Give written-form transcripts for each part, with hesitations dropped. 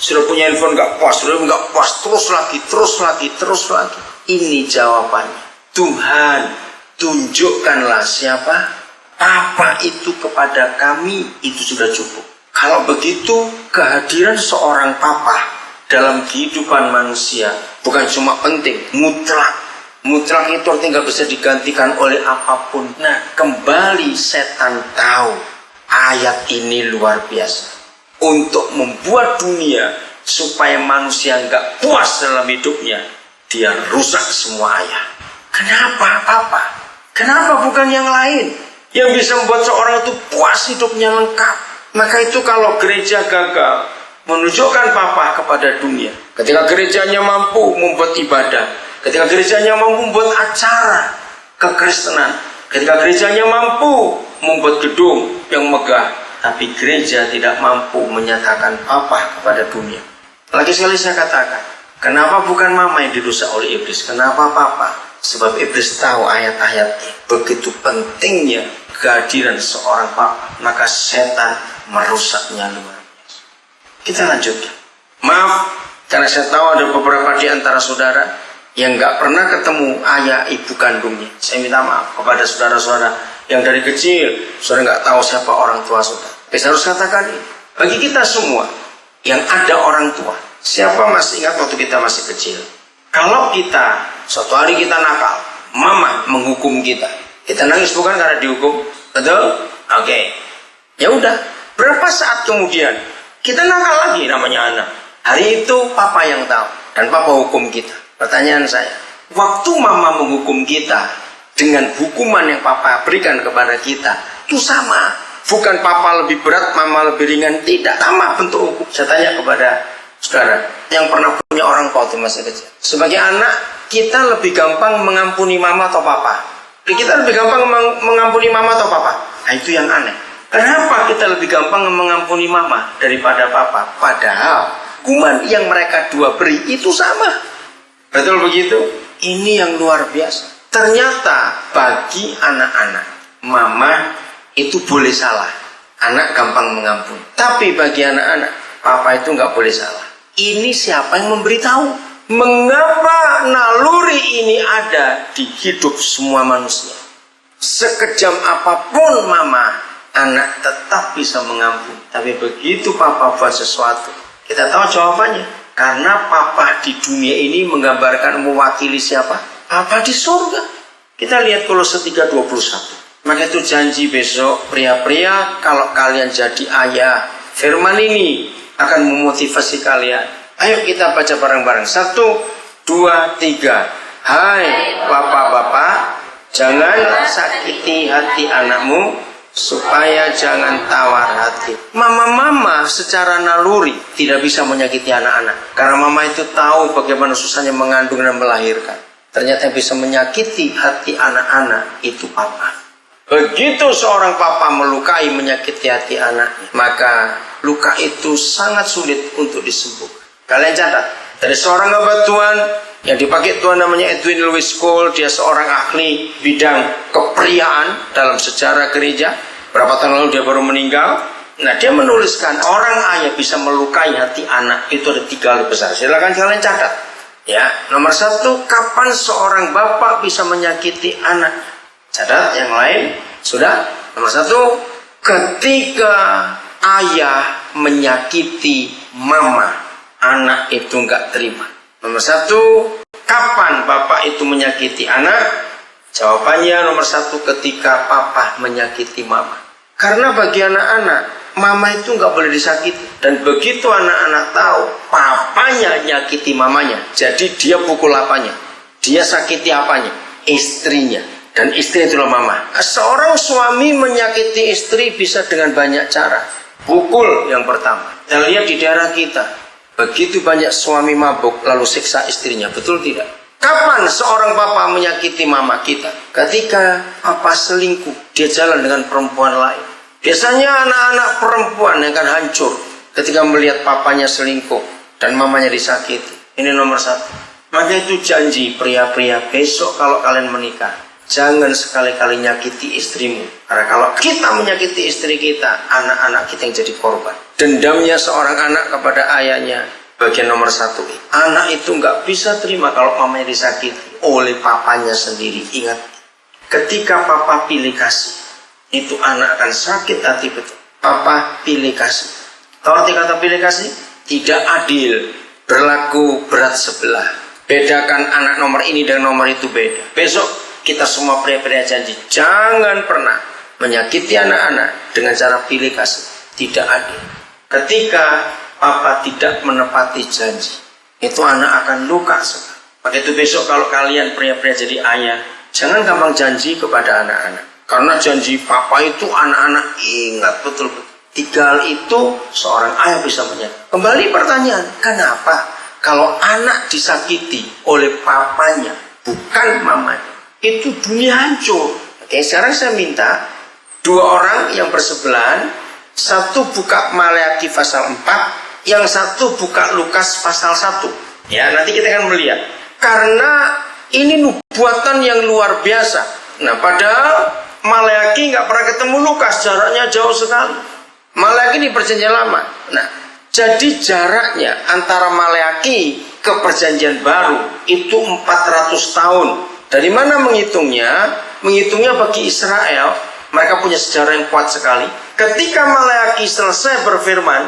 Sudah punya handphone nggak puas, sudah nggak puas, terus lagi. Ini jawabannya. Tuhan, tunjukkanlah siapa Papa itu kepada kami, itu sudah cukup. Kalau begitu, kehadiran seorang Papa dalam kehidupan manusia bukan cuma penting, mutlak. Mutlak itu artinya nggak bisa digantikan oleh apapun. Nah, kembali setan tahu ayat ini luar biasa. Untuk membuat dunia supaya manusia nggak puas dalam hidupnya, dia rusak semua ayat. Kenapa Papa? Kenapa bukan yang lain yang bisa membuat seorang itu puas hidupnya lengkap? Maka itu kalau gereja gagal menunjukkan Papa kepada dunia, ketika gerejanya mampu membuat ibadah, ketika gerejanya mampu membuat acara kekristenan, ketika gerejanya mampu membuat gedung yang megah, tapi gereja tidak mampu menyatakan Papa kepada dunia. Lagi sekali saya katakan, kenapa bukan Mama yang dirusak oleh iblis? Kenapa Papa? Sebab iblis tahu ayat-ayatnya. Begitu pentingnya kehadiran seorang Papa, maka setan merusaknya luar biasa. Kita lanjutkan. Maaf, karena saya tahu ada beberapa di antara saudara yang gak pernah ketemu ayah ibu kandungnya. Saya minta maaf kepada saudara-saudara yang dari kecil saudara gak tahu siapa orang tua saudara. Saya harus katakan ini, bagi kita semua yang ada orang tua, siapa masih ingat waktu kita masih kecil? Kalau kita suatu hari kita nakal, Mama menghukum kita. Kita nangis bukan karena dihukum, betul? Oke. Ya udah. Berapa saat kemudian kita nakal lagi, namanya anak. Hari itu Papa yang tahu dan Papa hukum kita. Pertanyaan saya, waktu Mama menghukum kita dengan hukuman yang Papa berikan kepada kita, itu sama. Bukan Papa lebih berat, Mama lebih ringan, tidak. Sama bentuk hukum. Saya tanya kepada saudara yang pernah punya orang tua di masa kecil. Sebagai anak, kita lebih gampang mengampuni Mama atau Papa? Kita lebih gampang mengampuni Mama atau Papa? Nah, itu yang aneh. Kenapa kita lebih gampang mengampuni Mama daripada Papa? Padahal hukuman yang mereka dua beri itu sama. Betul begitu? Ini yang luar biasa. Ternyata bagi anak-anak, Mama itu boleh salah. Anak gampang mengampuni. Tapi bagi anak-anak, Papa itu nggak boleh salah. Ini siapa yang memberitahu? Mengapa naluri ini ada di hidup semua manusia? Sekejam apapun Mama, anak tetap bisa mengampuni. Tapi begitu Papa buat sesuatu, kita tahu jawabannya. Karena Papa di dunia ini menggambarkan mewakili siapa? Papa di surga. Kita lihat Kolose 3:21. Maka itu janji besok, pria-pria, kalau kalian jadi ayah, firman ini akan memotivasi kalian. Ayo kita baca bareng-bareng. 1, 2, 3. Hai bapak-bapak, jangan sakiti hati anakmu, supaya jangan tawar hati. Mama-mama secara naluri tidak bisa menyakiti anak-anak. Karena mama itu tahu bagaimana susahnya mengandung dan melahirkan. Ternyata yang bisa menyakiti hati anak-anak itu Papa. Begitu seorang Papa melukai, menyakiti hati anaknya, maka luka itu sangat sulit untuk disembuhkan. Kalian catat, dari seorang hamba Tuhan yang dipakai Tuhan namanya Edwin Louis Cole, dia seorang ahli bidang kepriaan dalam sejarah gereja. Berapa tahun lalu dia baru meninggal. Nah, dia menuliskan orang ayah bisa melukai hati anak itu ada 3 hal besar. Silakan kalian catat. Ya, nomor 1, kapan seorang bapak bisa menyakiti anak? Catat yang lain. Sudah? Nomor 1, ketika ayah menyakiti mama, anak itu nggak terima. Nomor 1, kapan bapak itu menyakiti anak? Jawabannya nomor 1, ketika papa menyakiti mama. Karena bagi anak-anak, mama itu nggak boleh disakiti. Dan begitu anak-anak tahu papanya nyakiti mamanya, jadi dia pukul apanya? Dia sakiti apanya? Istrinya. Dan istri itulah mama. Seorang suami menyakiti istri bisa dengan banyak cara. Pukul yang pertama. Kita lihat di daerah kita, begitu banyak suami mabuk lalu siksa istrinya, betul tidak? Kapan seorang papa menyakiti mama kita? Ketika papa selingkuh, dia jalan dengan perempuan lain. Biasanya anak-anak perempuan yang akan hancur ketika melihat papanya selingkuh dan mamanya disakiti. Ini nomor 1. Maka itu janji pria-pria, besok kalau kalian menikah, jangan sekali-kali nyakiti istrimu. Karena kalau kita menyakiti istri kita, anak-anak kita yang jadi korban. Dendamnya seorang anak kepada ayahnya bagian nomor 1. Anak itu nggak bisa terima kalau mamanya disakiti oleh papanya sendiri. Ingat, ketika papa pilih kasih, itu anak akan sakit hati betul. Papa pilih kasih. Tahu arti kata pilih kasih? Tidak adil, berlaku berat sebelah. Bedakan anak nomor ini dan nomor itu beda. Besok kita semua pria-pria janji jangan pernah menyakiti anak-anak dengan cara pilih kasih. Tidak adil. Ketika papa tidak menepati janji, itu anak akan luka sekali. Maka itu besok kalau kalian pria-pria jadi ayah, jangan gampang janji kepada anak-anak. Karena janji papa itu anak-anak ingat betul-betul. 3 hal itu seorang ayah bisa menyakiti. Kembali pertanyaan, kenapa kalau anak disakiti oleh papanya bukan mamanya, itu dunia hancur? Oke, sekarang saya minta 2 orang yang bersebelahan, satu buka Maleakhi pasal 4, yang satu buka Lukas pasal 1. Ya, nanti kita akan melihat. Karena ini nubuatan yang luar biasa. Nah, padahal Maleakhi nggak pernah ketemu Lukas, jaraknya jauh sekali. Maleakhi di perjanjian lama. Nah, jadi jaraknya antara Maleakhi ke perjanjian baru itu 400 tahun. Dari mana menghitungnya? Menghitungnya bagi Israel, mereka punya sejarah yang kuat sekali. Ketika Maleakhi selesai berfirman,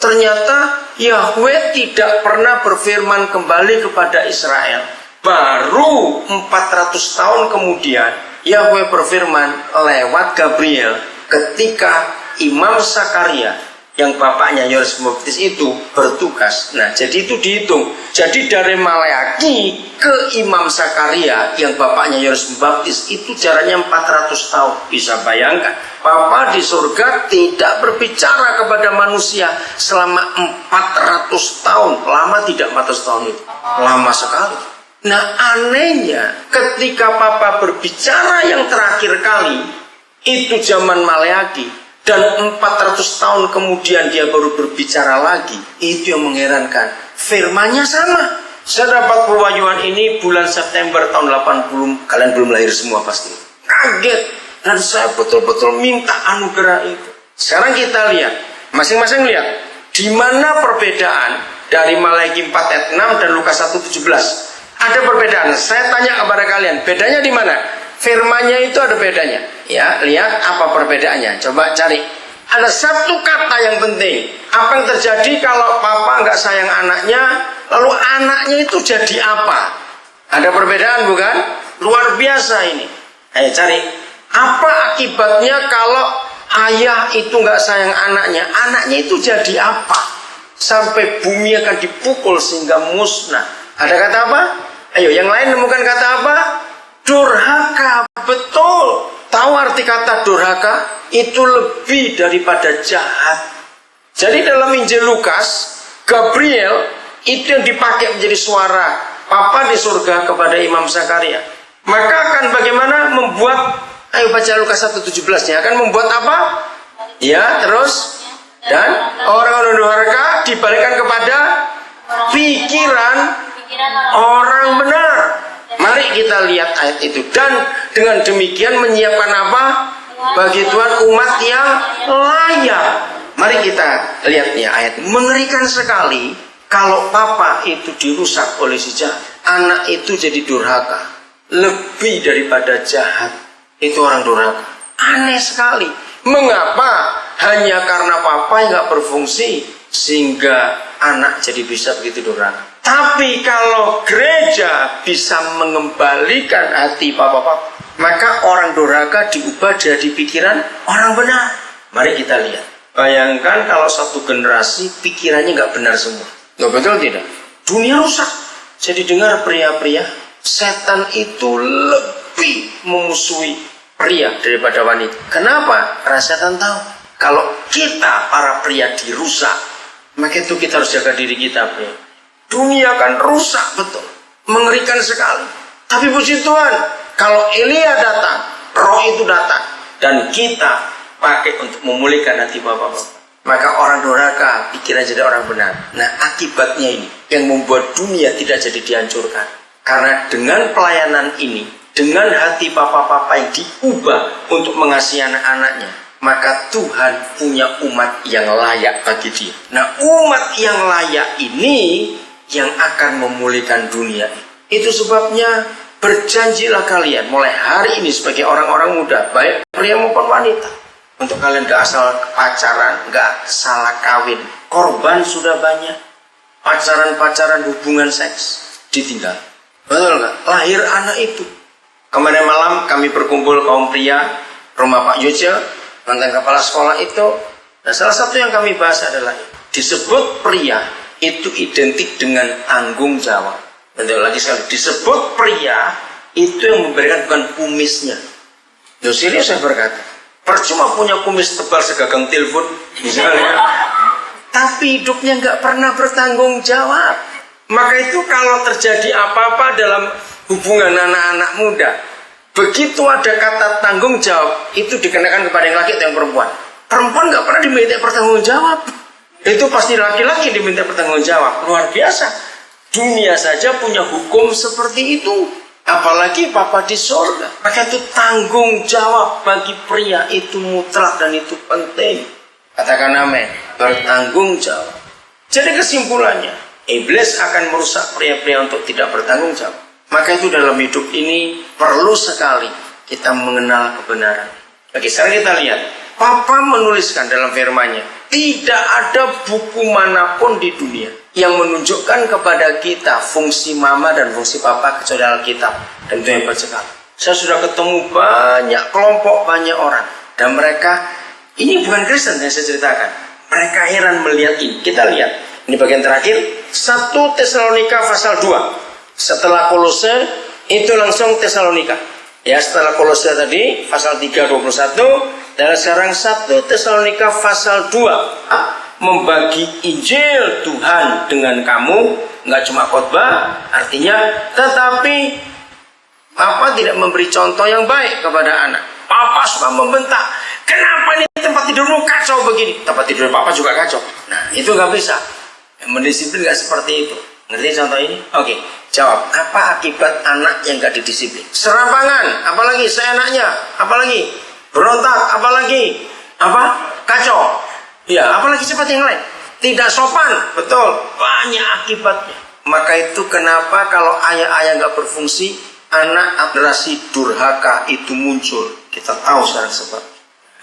ternyata Yahweh tidak pernah berfirman kembali kepada Israel. Baru 400 tahun kemudian Yahweh berfirman lewat Gabriel ketika Imam Sakaria yang bapaknya Yohanes Pembaptis itu bertugas. Nah, jadi itu dihitung. Jadi dari Maleakhi ke Imam Sakaria yang bapaknya Yohanes Pembaptis itu jaraknya 400 tahun. Bisa bayangkan, Bapa di surga tidak berbicara kepada manusia selama 400 tahun. Lama tidak 400 tahun itu? Lama sekali. Nah, anehnya ketika Papa berbicara yang terakhir kali itu zaman Maleakhi. Dan 400 tahun kemudian dia baru berbicara lagi. Itu yang mengherankan. Firmannya sama. Saya dapat pewahyuan ini bulan September tahun 80. Kalian belum lahir semua pasti. Kaget. Dan saya betul-betul minta anugerah itu. Sekarang kita lihat. Masing-masing lihat. Di mana perbedaan dari Maleakhi 4 ayat 6 dan Lukas 1:17. Ada perbedaan. Saya tanya kepada kalian. Bedanya di mana? Firmannya itu ada bedanya. Ya, lihat apa perbedaannya. Coba cari. Ada satu kata yang penting. Apa yang terjadi kalau papa nggak sayang anaknya, lalu anaknya itu jadi apa? Ada perbedaan bukan? Luar biasa ini. Ayo cari. Apa akibatnya kalau ayah itu nggak sayang anaknya? Anaknya itu jadi apa? Sampai bumi akan dipukul sehingga musnah. Ada kata apa? Ayo, yang lain nemukan kata apa? Durhaka, betul. Tahu arti kata durhaka? Itu lebih daripada jahat. Jadi dalam Injil Lukas, Gabriel itu yang dipakai menjadi suara Papa di surga kepada Imam Sakaria. Maka akan bagaimana membuat, ayo baca Lukas 1:17-nya, akan membuat apa? Ya, terus dan orang-orang durhaka dibalikkan kepada pikiran orang benar. Mari kita lihat ayat itu. Dan dengan demikian menyiapkan apa? Bagi Tuhan umat yang layak. Mari kita lihat ya ayat. Mengerikan sekali kalau papa itu dirusak oleh si jahat. Anak itu jadi durhaka. Lebih daripada jahat. Itu orang durhaka. Aneh sekali. Mengapa? Hanya karena papa yang gak berfungsi sehingga anak jadi bisa begitu durhaka. Tapi kalau gereja bisa mengembalikan hati papa-papa, maka orang durhaka diubah jadi pikiran orang benar. Mari kita lihat. Bayangkan kalau satu generasi pikirannya nggak benar semua. Nggak betul tidak? Dunia rusak. Jadi dengar pria-pria, setan itu lebih memusuhi pria daripada wanita. Kenapa? Karena setan tahu kalau kita para pria dirusak, maka itu kita harus jaga diri kita, pria. Dunia akan rusak betul. Mengerikan sekali. Tapi puji Tuhan, kalau Elia datang, roh itu datang. Dan kita pakai untuk memulihkan hati bapak-bapak. Maka orang durhaka pikiran jadi orang benar. Nah, akibatnya ini yang membuat dunia tidak jadi dihancurkan. Karena dengan pelayanan ini, dengan hati papa-papa yang diubah untuk mengasihi anak-anaknya, maka Tuhan punya umat yang layak bagi dia. Nah, umat yang layak ini yang akan memulihkan dunia. Itu sebabnya berjanjilah kalian mulai hari ini sebagai orang-orang muda, baik pria maupun wanita, untuk kalian gak asal pacaran, gak salah kawin. Korban sudah banyak, pacaran-pacaran hubungan seks ditinggal. Betul gak? Lahir anak itu. Kemarin malam kami berkumpul kaum pria rumah Pak Yoja, mantan kepala sekolah itu. Dan salah satu yang kami bahas adalah disebut pria itu identik dengan tanggung jawab. Betul lagi sekali, disebut pria itu yang memberikan bukan kumisnya. Loh, serius saya berkata, percuma punya kumis tebal segagang telepon misalnya, tapi hidupnya nggak pernah bertanggung jawab. Maka itu kalau terjadi apa-apa dalam hubungan anak-anak muda, begitu ada kata tanggung jawab, itu dikenakan kepada yang laki atau yang perempuan. Perempuan nggak pernah diminta bertanggung jawab. Itu pasti laki-laki diminta bertanggung jawab. Luar biasa. Dunia saja punya hukum seperti itu. Apalagi Bapa di surga. Maka itu tanggung jawab bagi pria itu mutlak dan itu penting. Katakan amin. Bertanggung jawab. Jadi kesimpulannya, iblis akan merusak pria-pria untuk tidak bertanggung jawab. Maka itu dalam hidup ini perlu sekali kita mengenal kebenaran. Oke, sekarang kita lihat. Papa menuliskan dalam firman-Nya, tidak ada buku manapun di dunia yang menunjukkan kepada kita fungsi mama dan fungsi papa kecuali Alkitab. Dan itu hebat sekali. Saya sudah ketemu banyak kelompok, banyak orang. Dan mereka, ini bukan Kristen yang saya ceritakan. Mereka heran melihat ini. Kita lihat, ini bagian terakhir. 1 Tesalonika pasal 2. Setelah Kolose, itu langsung Tesalonika. Ya, setelah Kolose tadi, pasal 3:21. Dan sekarang 1 Tesalonika pasal 2. Membagi Injil Tuhan dengan kamu. Nggak cuma khotbah, artinya, tetapi Papa tidak memberi contoh yang baik kepada anak. Papa suka membentak. Kenapa ini tempat tidurmu kacau begini? Tempat tidur Papa juga kacau. Nah, itu nggak bisa. Yang mendisiplin nggak seperti itu. Ngerti contoh ini? Oke, jawab. Apa akibat anak yang nggak didisiplin? Serampangan, apalagi seenaknya, apalagi berontak, apalagi apa? Kacau. Ya, apalagi sifat yang lain. Tidak sopan, betul. Banyak akibatnya. Maka itu kenapa kalau ayah-ayah nggak berfungsi, anak generasi durhaka itu muncul. Kita tahu sekarang sebab.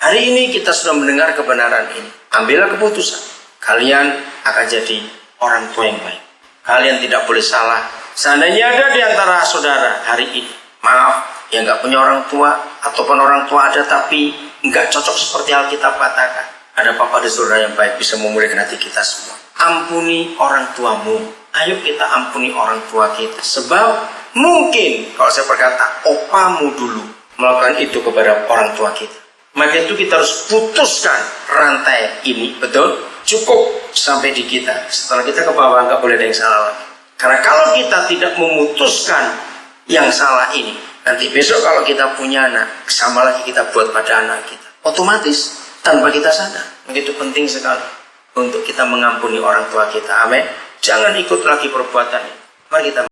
Hari ini kita sudah mendengar kebenaran ini. Ambillah keputusan. Kalian akan jadi orang tua yang baik. Kalian tidak boleh salah. Seandainya ada di antara saudara hari ini, maaf, yang nggak punya orang tua, ataupun orang tua ada tapi nggak cocok seperti Alkitab katakan. Ada Papa di saudara yang baik bisa memulihkan hati kita semua. Ampuni orang tuamu. Ayo kita ampuni orang tua kita. Sebab mungkin kalau saya berkata, opamu dulu melakukan itu kepada orang tua kita. Maka itu kita harus putuskan rantai ini, betul? Cukup sampai di kita. Setelah kita ke bawah nggak boleh ada yang salah lagi. Karena kalau kita tidak memutuskan yang salah ini, nanti besok kalau kita punya anak, sama lagi kita buat pada anak kita. Otomatis tanpa kita sadar. Begitu penting sekali untuk kita mengampuni orang tua kita. Amin. Jangan ikut lagi perbuatan ini. Mari kita